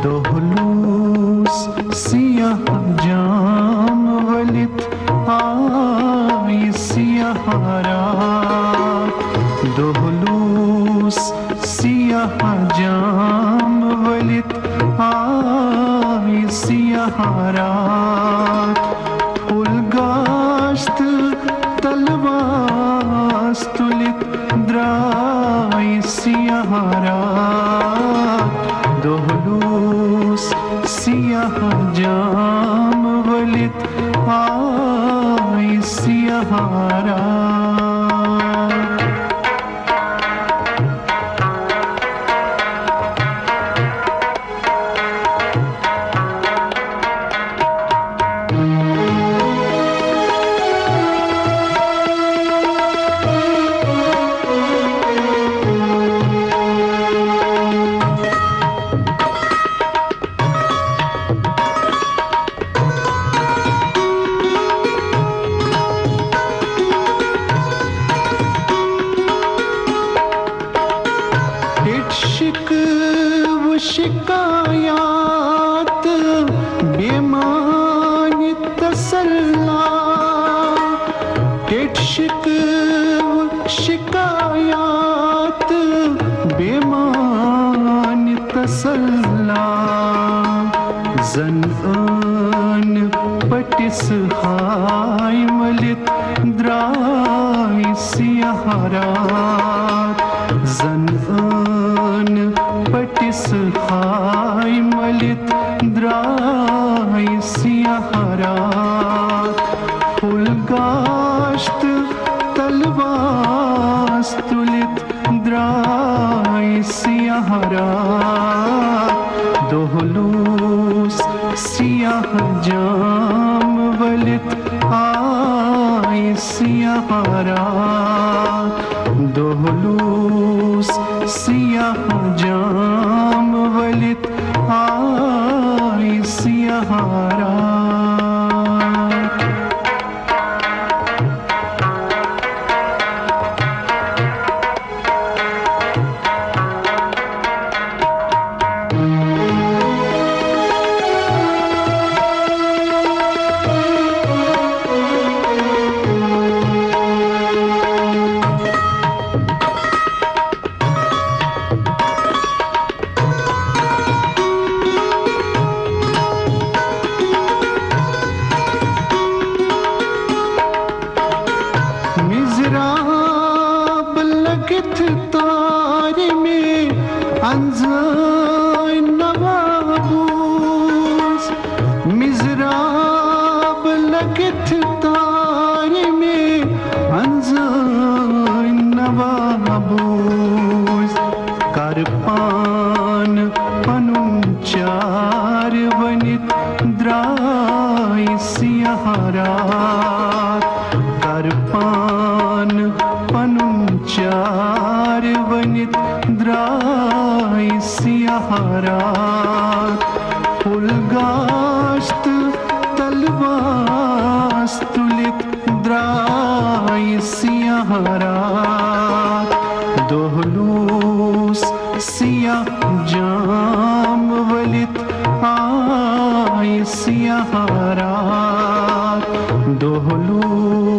दोहलूस सियाह जाम वलित आई सियाह रात, दोहलूस सियाह जाम वलित आई सियाह रात, फुलगाश्त तलवास्तुलित द्राई सियाह रात, दोहलूस सियाह जाम वलित आई सियाह रात। शिकायत बेमानी तसल्ला, टेट शिकायत बेमानी तसल्ला, ज़न पटिस हाय मलित द्राई सियाह रात, ज़न पटिस हाय मलित द्राई सियाह रात, फुलगाश्त तलवास्तुलित द्राई सियाह रात, दोहलूस सियाह जाम वलित आई सियाह रात, दोहलूस सियाह जाम वलित आई सियाह रात। मिज़राब लगित तारे में अंज़ाय नवाबूस, मिज़राब लगित तारे में अंज़ाय नवाबूस, करपान पनुचार वनित द्राई सियाह रात, करपान पनुचार वनित द्राई सियाह रात, फुलगाश्त तलवास्तुलित द्राई सियाह रात, दोहलूस सियाह जाम वलित आई सियाह रात, दोहलूस